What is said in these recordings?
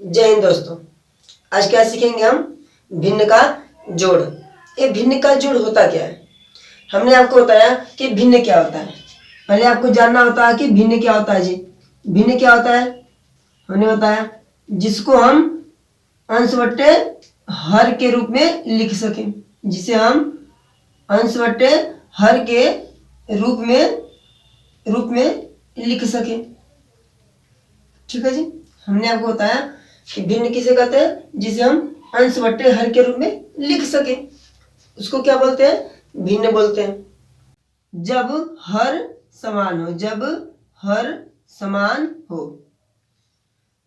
जय हिंद दोस्तों। आज क्या सीखेंगे हम? भिन्न का जोड़। ये भिन्न का जोड़ होता क्या है? हमने आपको बताया कि भिन्न क्या होता है। पहले आपको जानना होता है कि भिन्न क्या होता है जी। भिन्न क्या होता है हमने बताया, जिसको हम अंश बट्टे हर के रूप में लिख सकें, जिसे हम अंश बट्टे हर के रूप में लिख सकें। ठीक है जी। हमने आपको बताया कि भिन्न किसे कहते हैं? जिसे हम अंश बट्टे हर के रूप में लिख सके, उसको क्या बोलते हैं? भिन्न बोलते हैं। जब हर समान हो, जब हर समान हो,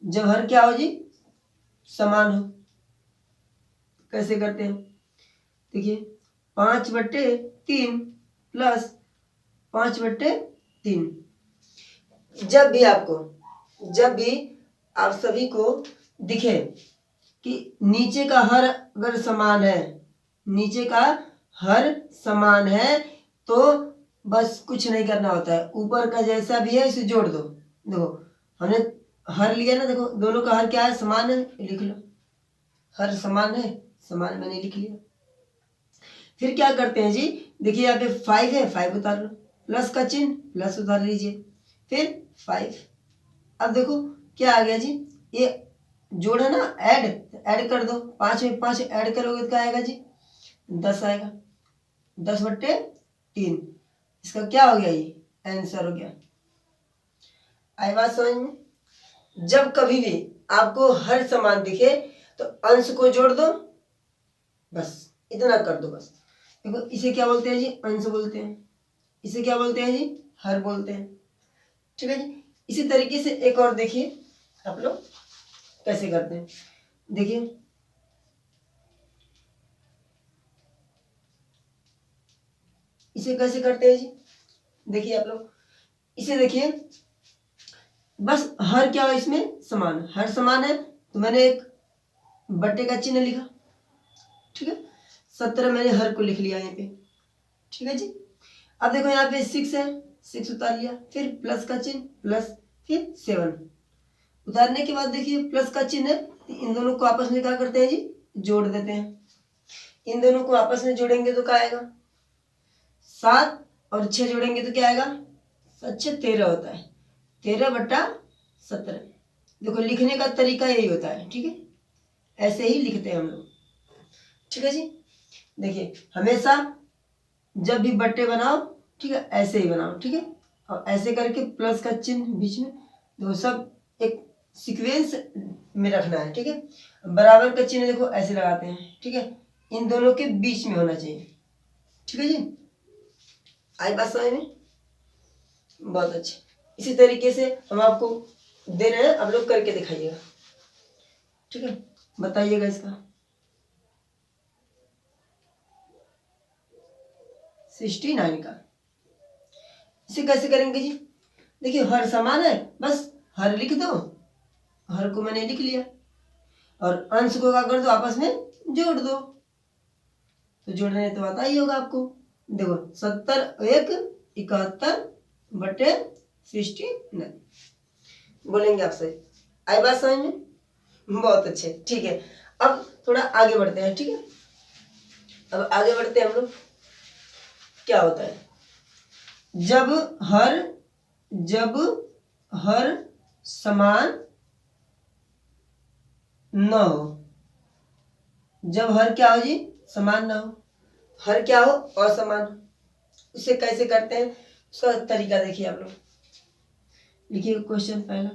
जब हर क्या हो जी? समान हो। कैसे करते हैं? देखिए, 5/3 प्लस 5/3। जब भी आप सभी को दिखे कि नीचे का हर अगर समान है, नीचे का हर समान है, तो बस कुछ नहीं करना होता है, ऊपर का जैसा भी है इसे जोड़ दो। देखो हमने हर लिया ना, देखो दोनों का हर क्या है? समान है, लिख लो। हर समान है, समान मैंने लिख लिया। फिर क्या करते हैं जी? देखिए यहाँ पे 5 है, 5 उतार लो, प्लस का चिन्ह प्लस उतार लीजिए, फिर 5। अब देखो क्या आ गया जी? ये जोड़ है ना, ऐड कर दो। 5 में 5 ऐड करोगे तो क्या आएगा जी? 10 आएगा। 10/3। इसका क्या हो गया? ये आंसर हो गया। आई बात समझ में? जब कभी भी आपको हर समान दिखे तो अंश को जोड़ दो, बस इतना कर दो। बस देखो, इसे क्या बोलते हैं जी? अंश बोलते हैं। इसे क्या बोलते हैं जी? हर बोलते हैं। ठीक है जी। इसी तरीके से एक और देखिए आप लोग कैसे करते हैं। देखिए, इसे कैसे करते हैं जी? देखिए आप लोग, इसे देखिए, बस हर क्या हो? इसमें समान, हर समान है तो मैंने एक बट्टे का चिन्ह लिखा। ठीक है, 17 मैंने हर को लिख लिया यहाँ पे। ठीक है जी। अब देखो यहाँ पे 6 है, 6 उतार लिया, फिर प्लस का चिन्ह प्लस, फिर 7 उतारने के बाद देखिए प्लस का चिन्ह है, इन दोनों को आपस में क्या करते हैं जी? जोड़ देते हैं। इन दोनों को आपस में जोड़ेंगे तो क्या आएगा? 7 और 6 जोड़ेंगे तो क्या आएगा? 7 13 होता है, 13/17। देखो लिखने का तरीका यही होता है। ठीक है, ऐसे ही लिखते हैं हम लोग। ठीक है जी। देखिए, हमेशा जब भी बट्टे बनाओ, ठीक है, ऐसे ही बनाओ। ठीक है, और ऐसे करके प्लस का चिन्ह बीच में, देखो सब एक सीक्वेंस में रखना है। ठीक है, बराबर का चिन्ह देखो ऐसे लगाते हैं। ठीक है, इन दोनों के बीच में होना चाहिए। ठीक है जी। आई बात समझ में? बहुत अच्छे। इसी तरीके से हम आपको दे रहे हैं, आप लोग करके दिखाइएगा। ठीक है, बताइएगा इसका। 69 का इसे कैसे करेंगे जी? देखिए, हर समान है, बस हर लिख दो, हर को मैंने लिख लिया, और अंश को क्या कर दो? आपस में जोड़ दो। तो जोड़ने तो आता ही होगा आपको। देखो 70 1 71/69 बोलेंगे आपसे। आई बात समझ में? बहुत अच्छे। ठीक है, अब थोड़ा आगे बढ़ते हैं। ठीक है, अब आगे बढ़ते हैं हम लोग। क्या होता है? जब हर समान न हो, जब हर क्या हो जी? समान ना हो, हर क्या हो? असमान। उसे कैसे करते हैं? उसका तरीका देखिए आप लोग। लिखिए क्वेश्चन पहला।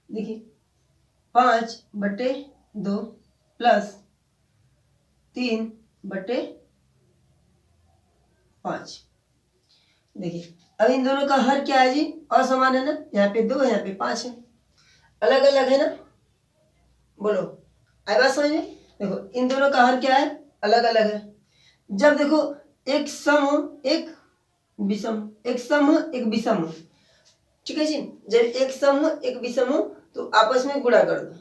देखिए, 5/2 प्लस 3/5। देखिए, अब इन दोनों का हर क्या है जी? असमान है ना, यहाँ पे 2 है, यहाँ पे 5 है, अलग अलग है ना। बोलो, आई बात समझ में? देखो इन दोनों का हर क्या है? अलग अलग है। जब देखो एक सम हो एक विषम, एक सम हो एक विषम हो, ठीक है जी, जब एक सम हो एक विषम हो तो आपस में गुणा कर दो।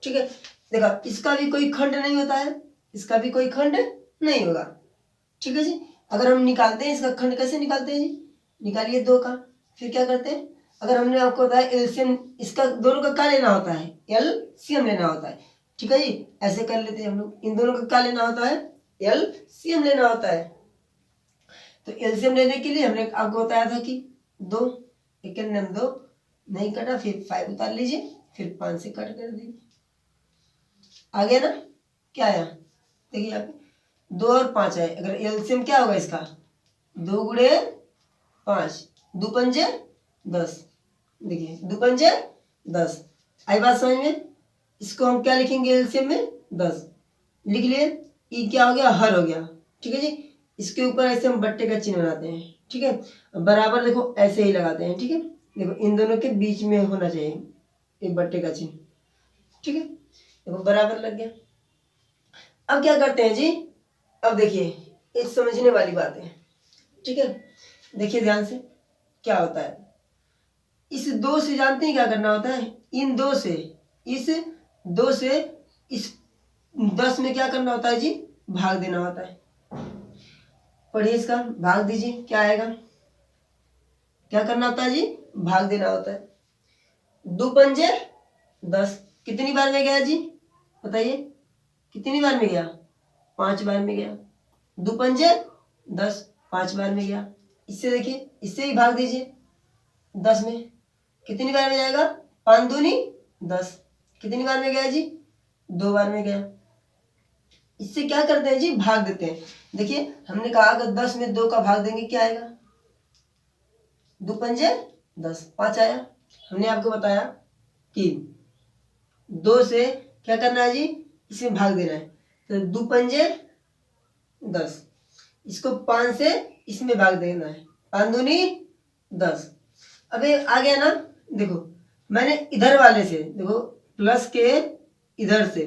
ठीक है, देखा इसका भी कोई खंड नहीं होता है, इसका भी कोई खंड नहीं होगा। ठीक है जी। अगर हम निकालते हैं इसका खंड, कैसे निकालते हैं जी? निकालिए 2 का, फिर क्या करते हैं? अगर हमने आपको बताया एलसीएम, इसका दोनों का क्या लेना होता है, एलसीएम लेना होता है। ठीक है जी, ऐसे कर लेते हैं हम लोग, इन दोनों का क्या लेना होता है, एलसीएम लेना होता है। तो एलसीएम लेने के लिए हमने आपको बताया था कि 2, एक नंबर 2 नहीं कटा, फिर 5 उतार लीजिए, फिर 5 से कट कर दीजिए, आ गया ना। क्या आया, देखिए यहाँ पे 2 और 5 है। अगर एलसीएम क्या होगा इसका, 2 गुणे 5, 2 पंजे 10, देखिए 2 पंजे 10। आई बात समझ में। इसको हम क्या लिखेंगे एलसीएम में, 10 लिख लिए। ई क्या हो गया, हर हो गया। ठीक है जी, इसके ऊपर ऐसे हम बट्टे का चिन्ह बनाते हैं। ठीक है, बराबर देखो ऐसे ही लगाते हैं। ठीक है, देखो इन दोनों के बीच में होना चाहिए एक बट्टे का चिन्ह। ठीक है, देखो बराबर लग गया। अब क्या करते हैं जी, अब देखिए ये समझने वाली बात है। ठीक है, देखिए ध्यान से क्या होता है। इस 2 से जानते हैं क्या करना होता है, इन 2 से, इस 2 से इस 10 में क्या करना होता है जी, भाग देना होता है। पढ़िए इसका, भाग दीजिए, क्या आएगा, क्या करना होता है जी, भाग देना होता है। 2 पंजे 10, कितनी बार में गया जी, बताइए कितनी बार में गया, 5 बार में गया। 2 पंजे 10, 5 बार में गया। इससे देखिए, इससे ही भाग दीजिए 10 में, कितनी बार में जाएगा, 5 दूनी 10, कितनी बार में गया जी, 2 बार में गया। इससे क्या करते हैं जी, भाग देते हैं। देखिए हमने कहा अगर 10 में 2 का भाग देंगे क्या आएगा, 2 पंजे 10, 5 आया। हमने आपको बताया कि 2 से क्या करना है जी, इसमें भाग देना है। तो 2 पंजे 10, इसको 5 से इसमें भाग देना है, 5 दूनी 10। अब ये आ गया ना, देखो मैंने इधर वाले से, देखो प्लस के इधर से,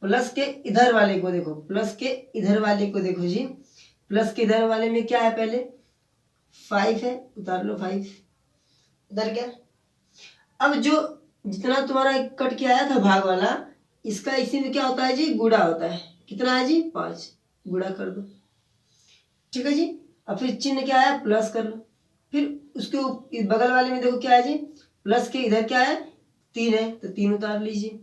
प्लस के इधर वाले को देखो, प्लस के इधर वाले को देखो जी, प्लस के इधर वाले में क्या है, पहले 5 है, उतार लो 5 इधर क्या। अब जो जितना तुम्हारा कट के आया था भाग वाला, इसका इसी में क्या होता है जी, गुणा होता है। कितना है जी, 5, गुणा कर दो। ठीक है जी, अब फिर चिन्ह क्या आया, प्लस कर लो। फिर उसके बगल वाले में देखो क्या है जी, प्लस के इधर क्या है, 3 है, तो 3 उतार लीजिए।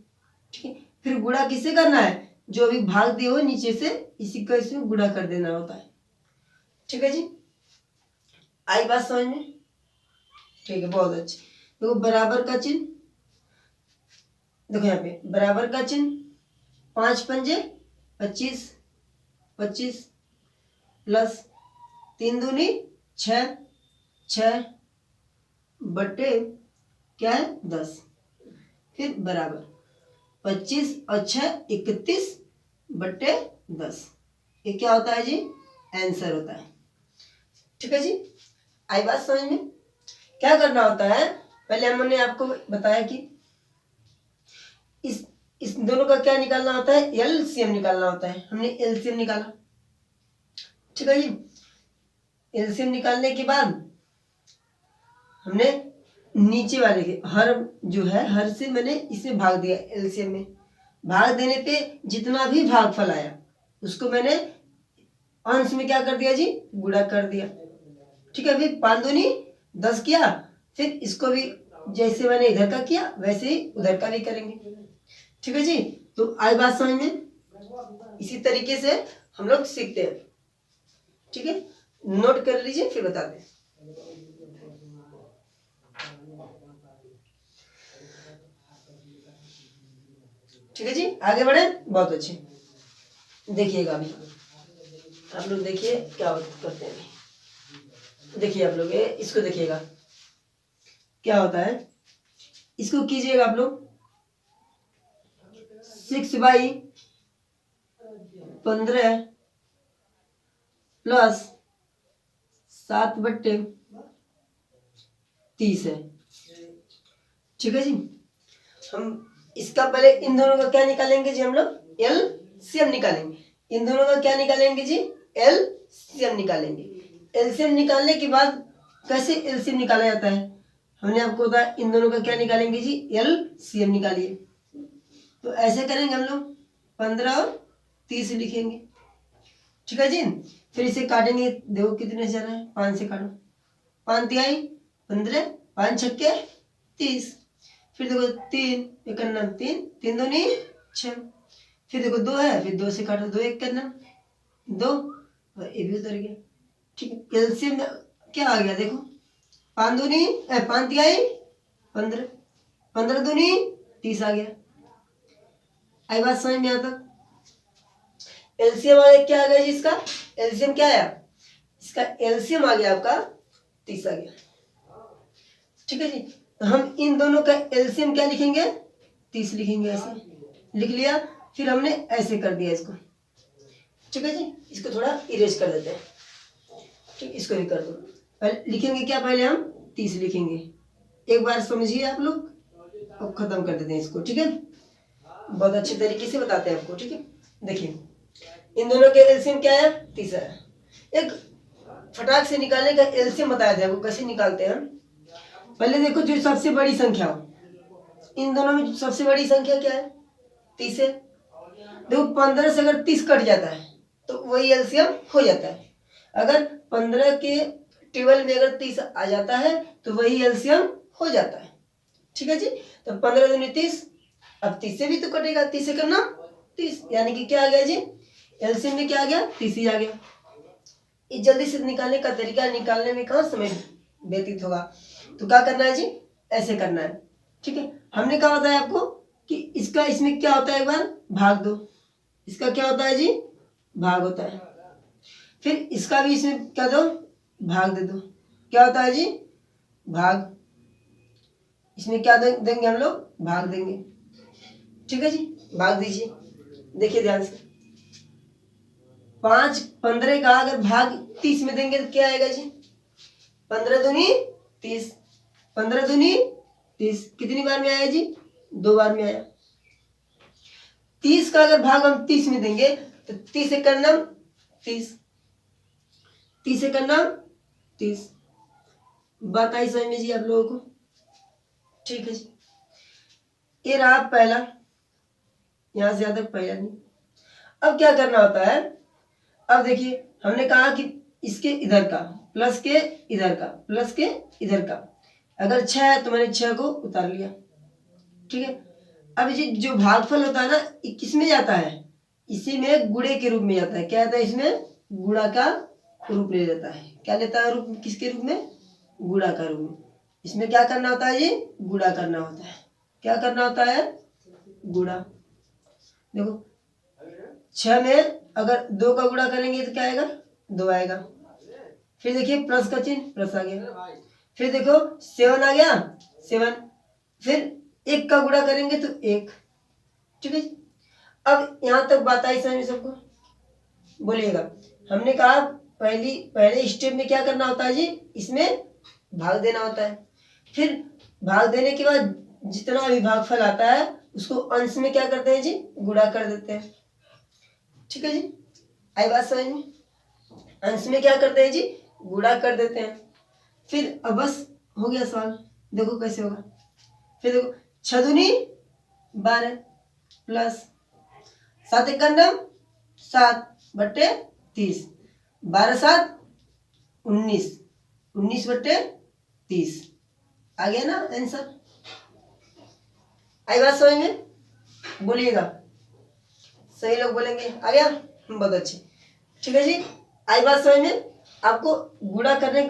ठीक है, फिर गुणा किससे करना है, जो अभी भाग दिए हो नीचे से, इसी का इसमें गुणा कर देना होता है। ठीक है जी, आई बात समझ में। ठीक है, बहुत अच्छी। देखो बराबर का चिन्ह, देखो यहाँ पे बराबर का चिन्ह, 5 पंजे 25, 25 प्लस 3 दूनी 6, 6 बटे क्या है 10, फिर बराबर 25 और 6 31 बटे 10। ये क्या होता है जी, आंसर होता है। ठीक है जी, आई बात समझ में। क्या करना होता है, पहले हमने आपको बताया कि इस दोनों का क्या निकालना होता है, एलसीएम निकालना होता है। हमने एलसीएम निकाला। ठीक है जी, एलसीएम निकालने के बाद हमने नीचे वाले के हर जो है, हर से मैंने इसे भाग दिया। एलसीएम में भाग देने पे जितना भी भागफल आया उसको मैंने अंश में क्या कर दिया जी, गुणा कर दिया। ठीक है, अभी 5 दूनी 10 किया, फिर इसको भी जैसे मैंने इधर का किया वैसे ही उधर का भी करेंगे। ठीक है जी, तो आई बात समझ में। इसी तरीके से हम लोग सीखते हैं। ठीक है, नोट कर लीजिए फिर बताते हैं। ठीक है जी, आगे बढ़े, बहुत अच्छे। देखिएगा अभी आप लोग, देखिए क्या करते हैं। देखिए आप लोग इसको देखिएगा क्या होता है। इसको कीजिएगा आप लोग 6/15 प्लस 7/30 है। ठीक है जी, हम इसका पहले इन दोनों का क्या निकालेंगे जी, हम लोग एलसीएम निकालेंगे। इन दोनों का क्या निकालेंगे जी, एलसीएम निकालेंगे। एलसीएम निकालने के बाद कैसे एलसीएम निकाला जाता है, हमने आपको बताया। इन दोनों का क्या निकालेंगे जी, एलसीएम निकालिए। तो ऐसे करेंगे हम लोग, 15 और 30 लिखेंगे। ठीक है जी, फिर इसे काटेंगे। देखो कितने से जा रहा है, 5 से काटो, 5 तिहाई 15, 5 छक्के 30। फिर देखो 3 एक करना 3, 3 दूनी 6। फिर देखो 2 है, फिर 2 से काटो, 2 एक करना 2, और ये भी उतर गया। ठीक है, एलसीएम क्या आ गया देखो, 5 दूनी 5 तिहाई 15, 15 दूनी 30 आ गया। आई बात समझ में आता? एलसीएम आ गया, क्या आ गया जी इसका एलसीएम क्या आया, इसका एलसीएम आ गया आपका 30 आ गया। ठीक है जी, तो हम इन दोनों का एलसीएम क्या लिखेंगे, 30 लिखेंगे। ऐसे लिख लिया, फिर हमने ऐसे कर दिया इसको। ठीक है जी, इसको थोड़ा इरेज कर देते हैं। ठीक, इसको भी कर दो। पहले लिखेंगे क्या, पहले हम 30 लिखेंगे। एक बार समझिए आप लोग और खत्म कर देते हैं इसको। ठीक है, बहुत अच्छे तरीके से बताते हैं आपको। ठीक है, देखिए इन दोनों के एलसीएम क्या है, 30 है। एक फटाक से निकालने का एलसीएम बताया था, वो कैसे निकालते हैं। पहले देखो जो सबसे बड़ी संख्या हो, इन दोनों में सबसे बड़ी संख्या क्या है, 30 है। देखो 15 से अगर 30 कट जाता है तो वही एलसीएम हो जाता है। अगर 15 के टेबल में अगर 30 आ जाता है तो वही एलसीएम हो जाता है। ठीक है जी, तो 15 दूनी 30, अब 30 से भी तो कटेगा, 30 से करना 30, यानी कि क्या आ गया जी, एलसीएम में क्या आ गया, 30 ही आ गया। ये जल्दी से निकालने का तरीका, निकालने में कहाँ समय व्यतीत होगा, तो क्या करना है जी, ऐसे करना है। ठीक है, हमने कहा बताया आपको कि इसका इसमें क्या होता है, एक बार भाग दो, इसका क्या होता है जी, भाग होता है। फिर इसका भी इसमें क्या दो, भाग दे दो, क्या होता है जी, भाग। इसमें क्या देंगे हम लोग, भाग देंगे। ठीक है जी, भाग दीजिए। देखिए ध्यान से, 5 15 का अगर भाग 30 में देंगे तो क्या आएगा जी, 15 दूनी 30, 15 दूनी 30, कितनी बार में आया जी, 2 बार में आया। 30 का अगर भाग हम 30 में देंगे तो 30 एक करना 30, 30 एक करना 30। बात आई समझ में जी आप लोगों को? ठीक है जी, ये रहा पहला, यहां से यहां तक पहला नहीं। अब क्या करना होता है, अब देखिए हमने कहा कि इसके इधर का प्लस के इधर का प्लस के इधर का, अगर 6 है तो मैंने 6 को उतार लिया। ठीक है, अब ये जो भागफल होता है ना, ये किस में जाता है, इसी में गुणे के रूप में जाता है। क्या आता है, इसमें गुणा का रूप ले लेता है। क्या लेता है रूप, किसके रूप में, गुणा का रूप में। इसमें क्या करना होता है, ये गुणा करना होता है। क्या करना होता है, गुणा। देखो 6 में अगर 2 का गुणा करेंगे तो क्या आएगा, 2 आएगा। फिर देखिए प्लस का चिन्ह, प्लस आ गया। फिर देखो 7 आ गया, 7। फिर 1 का गुणा करेंगे तो 1। ठीक है, अब यहां तक बात आई समझ में सबको? बोलिएगा। हमने कहा पहले स्टेप में क्या करना होता है जी, इसमें भाग देना होता है। फिर भाग देने के बाद जितना भी भागफल आता है उसको अंश में क्या करते हैं जी, गुणा कर देते हैं। ठीक है जी, आई बात समझ में? अंश में क्या करते हैं जी, गुणा कर देते हैं। फिर अब बस हो गया सवाल, देखो कैसे होगा। फिर देखो 6 दूनी 12 प्लस 7 एक नम 7 बट्टे 30, 12 7 19, 19 बट्टे 30 आ गया ना आंसर। आई बात समझ में? बोलिएगा, सही लोग बोलेंगे आ गया, बहुत अच्छे। ठीक है जी, आई बात समझ में? आपको गुणा करने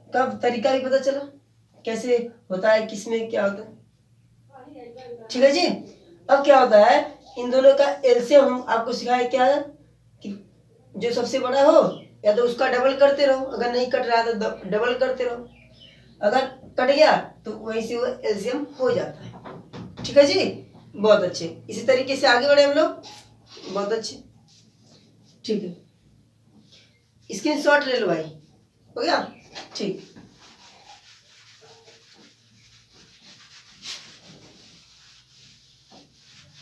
का तरीका भी पता चला कैसे होता है, किसमें क्या होता है। ठीक है जी, अब क्या होता है, इन दोनों का एलसीएम हम आपको सिखाया क्या है कि जो सबसे बड़ा हो या तो उसका डबल करते रहो, अगर नहीं कट रहा तो डबल करते रहो, अगर कट गया तो वहीं से वो एलसीएम हो जाता है। ठीक है जी, बहुत अच्छे। इसी तरीके से आगे बढ़े हम लोग, बहुत अच्छे। ठीक है, स्क्रीनशॉट ले लो भाई, हो गया? ठीक,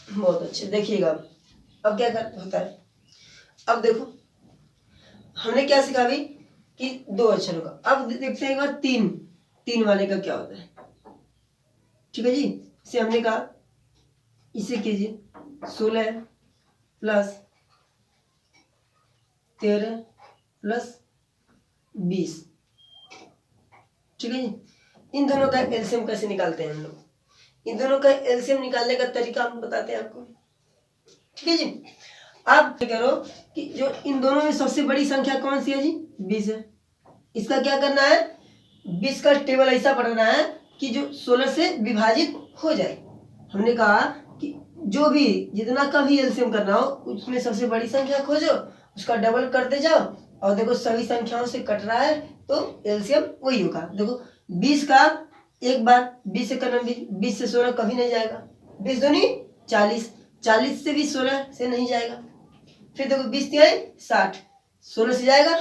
बहुत अच्छे। देखिएगा अब क्या कर होता है। अब देखो हमने क्या सीखा अभी कि 2 अक्षरों का। अब देखते हैं एक बार 3 वाले का क्या होता है। ठीक है जी, इसे हमने कहा, इसे कीजिए 16 प्लस 13 प्लस 20। ठीक है जी, इन दोनों का एलसीएम कैसे निकालते हैं हम लोग, इन दोनों का एलसीएम निकालने का तरीका हम बताते हैं आपको। ठीक है जी। आप क्या करो कि जो इन दोनों में सबसे बड़ी संख्या कौन सी है जी, 20 है। इसका क्या करना है, 20 का टेबल ऐसा बनाना है कि जो 16 से विभाजित हो जाए। हमने कहा कि जो भी जितना का भी एलसीएम करना हो उसमें सबसे बड़ी संख्या खोजो, उसका डबल करते जाओ और देखो सभी संख्याओं से कट रहा है तो एलसीएम वही होगा। देखो 20 का एक बार 20 से करना 20 से 16 कभी नहीं जाएगा, 20 दूनी 40, 40 से भी 16 से नहीं जाएगा। फिर देखो 20 तिहाई 60, 16 से जाएगा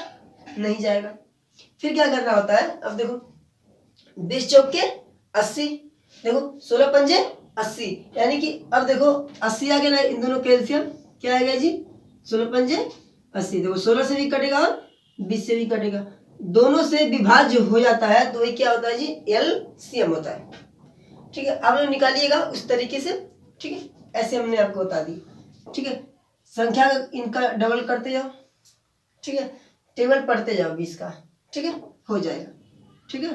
नहीं जाएगा। फिर क्या करना होता है, अब देखो 20 चौके 80, देखो 16 पंजे 80, यानी कि अब देखो 80 आ गया ना, इन दोनों कैल्शियम क्या आ गया जी, 16 पंजे 80। देखो 16 से भी कटेगा और 20 से भी कटेगा, दोनों से विभाज्य हो जाता है तो ये क्या होता है जी, एलसीएम होता है। ठीक है, आप लोग निकालिएगा उस तरीके से। ठीक है, ऐसे हमने आपको बता दी। ठीक है, संख्या इनका डबल करते जाओ। ठीक है, टेबल पढ़ते जाओ 20 का। ठीक है, हो जाएगा। ठीक है,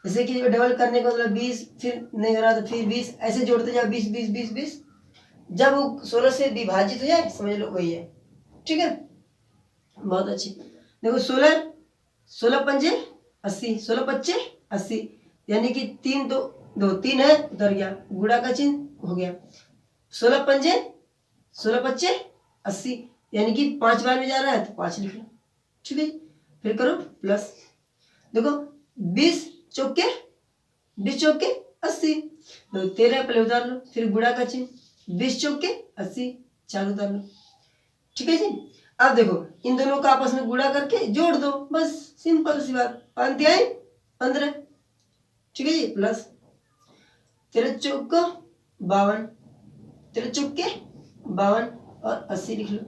जैसे कि डबल करने का मतलब 20, फिर नहीं हो रहा तो फिर 20, ऐसे जोड़ते जाओ 20 20 20 20, जब वो 16 से विभाजित हो जाए समझ लो वही है। ठीक है, बहुत अच्छी। देखो 16 16 पंजे 80, 16 पच्चे 80, यानी कि 3 दो 3 है उधर गया, गुणा का चिन्ह हो गया। 16 पंजे 16 पच्चे 80, यानी कि 5 बार में जा रहा है तो 5 लिख लो। ठीक है, फिर करो प्लस। देखो 20 चौके 80, तो 13 पहले उतार लो, फिर गुणा का चिन्ह, 20 चौके 80, 4 उतार लो। ठीक है जी। अब देखो इन दोनों का आपस में गुणा करके जोड़ दो, बस सिंपल सी बात, 5 तिहाई 15। ठीक है जी, प्लस 13 चौके 52, 13 चौके 52 और 80 लिख लो।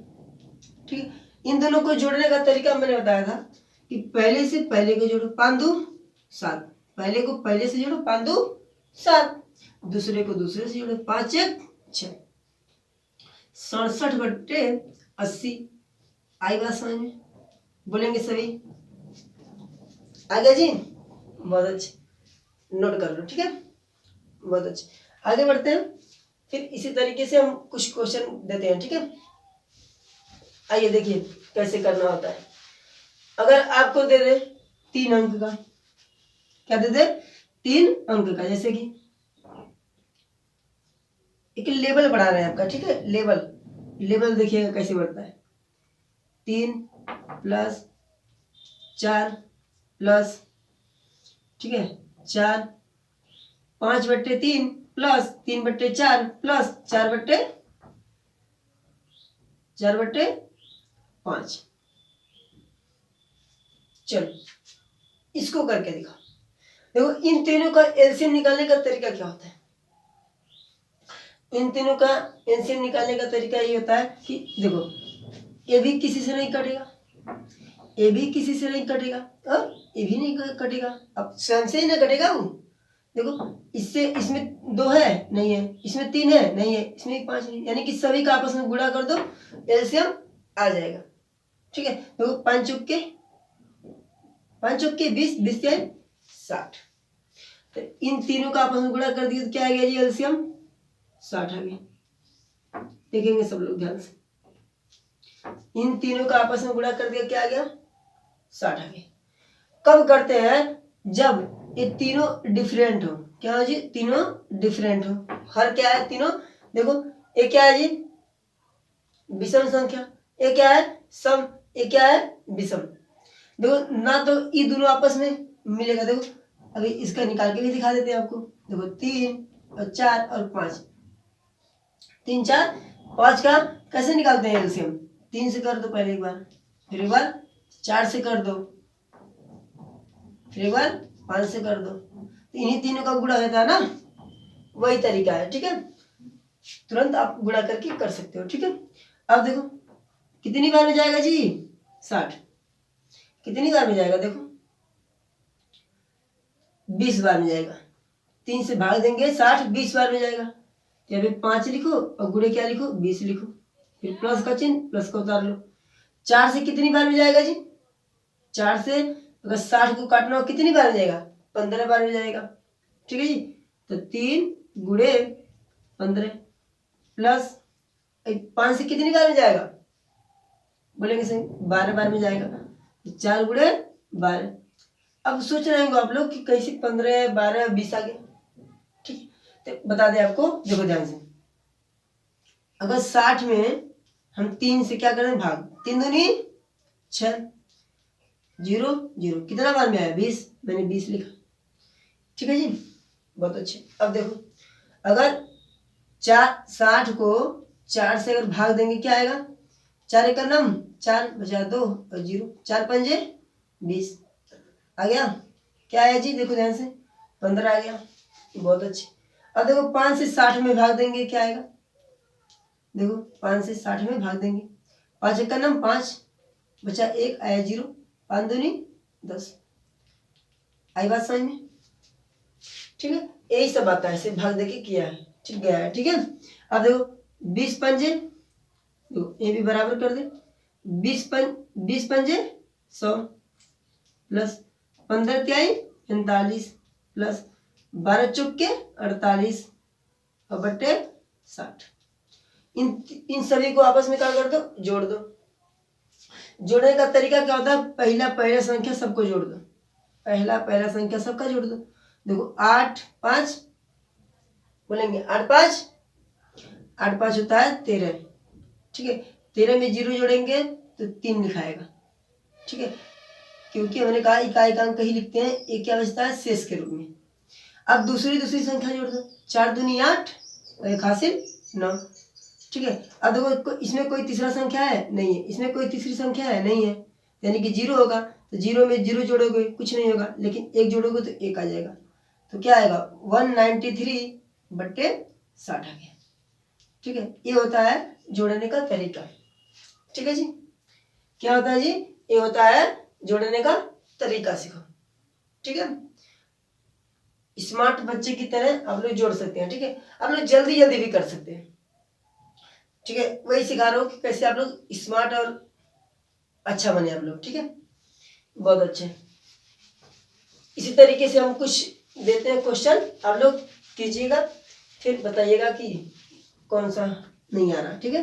ठीक है, इन दोनों को जोड़ने का तरीका मैंने बताया था कि पहले से पहले को जोड़ो, 5 2 7, पहले को पहले से जोड़ो, 5 2 7, दूसरे को दूसरे से जोड़ो, 5 1 6, 67/80। आई बात समझ में, बोलेंगे सभी, आ गया जी, बहुत अच्छे, नोट कर लो। ठीक है, बहुत अच्छे, आगे बढ़ते हैं। फिर इसी तरीके से हम कुछ क्वेश्चन देते हैं। ठीक है, आइए देखिए कैसे करना होता है। अगर आपको दे दे 3 अंक का, क्या दे दे, 3 अंक का, जैसे कि एक लेवल बढ़ा रहे हैं आपका। ठीक है, लेवल देखिएगा कैसे बढ़ता है, 3 प्लस 4 प्लस, ठीक है 4, 5/3 प्लस 3/4 प्लस 4/5। चलो इसको करके दिखाओ। देखो इन तीनों का एलसीएम निकालने का तरीका क्या होता है, इन तीनों का एलसीएम निकालने का तरीका ये होता है कि देखो ये भी किसी से नहीं कटेगा, ये भी किसी से नहीं कटेगा और ये भी नहीं कटेगा, अब स्वयं से ही ना कटेगा वो। देखो इससे इसमें 2 है नहीं है, इसमें 3 है नहीं है, इसमें 5 नहीं, यानी कि सभी का आपस में गुणा कर दो, एलसीएम आ जाएगा। ठीक है, देखो 5 चौके 20, 20 तिहाई 60, तो इन तीनों का आपस में गुणा कर दिया तो क्या आ गया जी, एलसीएम 60 आ गया। देखेंगे सब लोग ध्यान से, इन तीनों का आपस में गुणा कर दिया क्या आ गया, 60 आ गया। कब करते हैं, जब ये तीनों डिफरेंट हो। क्या हो जी, तीनों डिफरेंट हो। हर क्या है, तीनों देखो, ये क्या है जी, विषम संख्या, ये क्या है सम, ये क्या है विषम। देखो ना तो ये दोनों आपस में मिलेगा। देखो अभी इसका निकाल के भी दिखा देते हैं आपको। देखो 3 और 4 और 5, 3 4 5 का कैसे निकालते हैं एलसीएम, 3 से कर दो पहले एक बार, फिर एक बार 4 से कर दो, फिर एक बार 5 से कर दो, तो इन्हीं तीनों का गुणा होता है ना, वही तरीका है। ठीक है, तुरंत आप गुणा करके कर सकते हो। ठीक है, अब देखो कितनी बार में जाएगा जी, 60, कितनी बार में जाएगा, देखो 20 बार में जाएगा। 3 से भाग देंगे 60, 20 बार में जाएगा, तो यहाँ पे 5 लिखो और गुणे क्या लिखो, 20 लिखो, फिर प्लस का चिन्ह, प्लस को उतार लो। 4 से कितनी बार में जाएगा जी, 4 से अगर 60 को काटना हो कितनी बार में जाएगा, 15 बार में जाएगा। ठीक है जी। तो 3 गुणे 15 प्लस 5 से कितनी बार में जाएगा बोलेंगे सही, 12 बार में जाएगा। 4 गुणे 12। अब सोच रहे होंगे आप लोग कि कैसे 15 12 20 आ गया। ठीक, तो बता दें आपको, देखो ध्यान से, अगर 60 में हम 3 से क्या करें भाग, 3 दूनी 6, 0 0 कितना बार में आया 20, मैंने 20 लिखा। ठीक है जी, बहुत अच्छे। अब देखो अगर 60 को 4 से अगर भाग देंगे क्या आएगा, 4 एक नम 4 बचा 2 और 0, 4 पंजे 20 आ गया। क्या आया जी, देखो ध्यान से 15 आ गया, बहुत अच्छे। अब देखो 5 से 60 में भाग देंगे क्या आएगा, देखो 5 से 60 में भाग देंगे, 5 एक नम 5 बचा 1 आया 0, 5 दूनी 10। आई बात समझ में? ठीक है, यही सब आता है, सिर्फ भाग देके किया है, ठीक गया है। ठीक है, अब देखो 20 पंजे, देखो ये भी बराबर कर दे, 20 पंजे 100 प्लस 15 क्या है 45 प्लस 12 चौक के 48 और बटे 60। इन सभी को आपस में क्या कर दो, जोड़ दो। जोड़ने का तरीका क्या होता है, पहला संख्या सबको जोड़ दो, पहला संख्या सबका जोड़ दो। देखो 8 5 बोलेंगे 8 5 होता है 13। ठीक है, 13 में 0 जोड़ेंगे तो 3 लिखाएगा। ठीक है, क्योंकि हमने कहा इकाई का अंक कहीं लिखते हैं, एक क्या बचता है शेष के रूप में। अब दूसरी संख्या जोड़ दो, 4 दूनी 8 और 1 हासिल 9। ठीक है, अब देखो इसमें कोई तीसरा संख्या है नहीं है, इसमें कोई तीसरी संख्या है नहीं है, यानी कि 0 होगा, तो 0 में 0 जोड़ोगे कुछ नहीं होगा, लेकिन 1 जोड़ोगे तो 1 आ जाएगा। तो क्या आएगा 193 बट्टे 60 आ गया। ठीक है, ये होता है जोड़ने का तरीका। ठीक है जी, क्या होता है जी, ये होता है जोड़ने का तरीका सीखो। ठीक है, स्मार्ट बच्चे की तरह आप लोग जोड़ सकते हैं। ठीक है, आप लोग जल्दी जल्दी भी कर सकते हैं। ठीक है, वही सिखा रहा हूँ कि कैसे आप लोग स्मार्ट और अच्छा बने आप लोग। ठीक है, बहुत अच्छे। इसी तरीके से हम कुछ देते हैं क्वेश्चन, आप लोग कीजिएगा, फिर बताइएगा कि कौन सा नहीं आ रहा। ठीक है,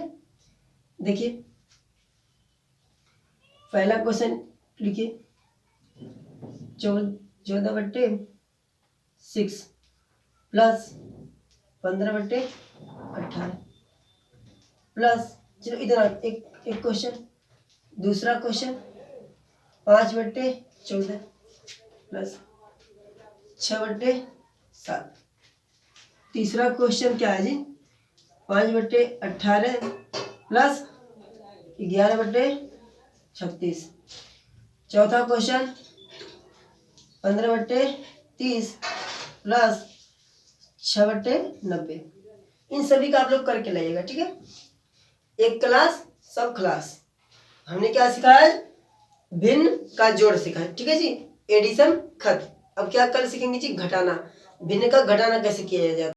देखिए पहला क्वेश्चन लिखिए, 14 बट्टे 6 प्लस 15 बट्टे 18 प्लस, चलो इधर एक क्वेश्चन, दूसरा क्वेश्चन 5 बट्टे 14 प्लस 6 बट्टे 7। तीसरा क्वेश्चन क्या है जी, 5 बट्टे 18 प्लस 11 बट्टे 36। चौथा क्वेश्चन 15 बट्टे 30 प्लस 6 बट्टे 90। इन सभी का आप लोग करके लाइएगा। ठीक है, एक क्लास सब क्लास, हमने क्या सिखाया, भिन्न का जोड़ सिखाया। ठीक है जी, एडिशन खत्म। अब क्या कल सीखेंगे जी, घटाना, भिन्न का घटाना कैसे किया जाता है।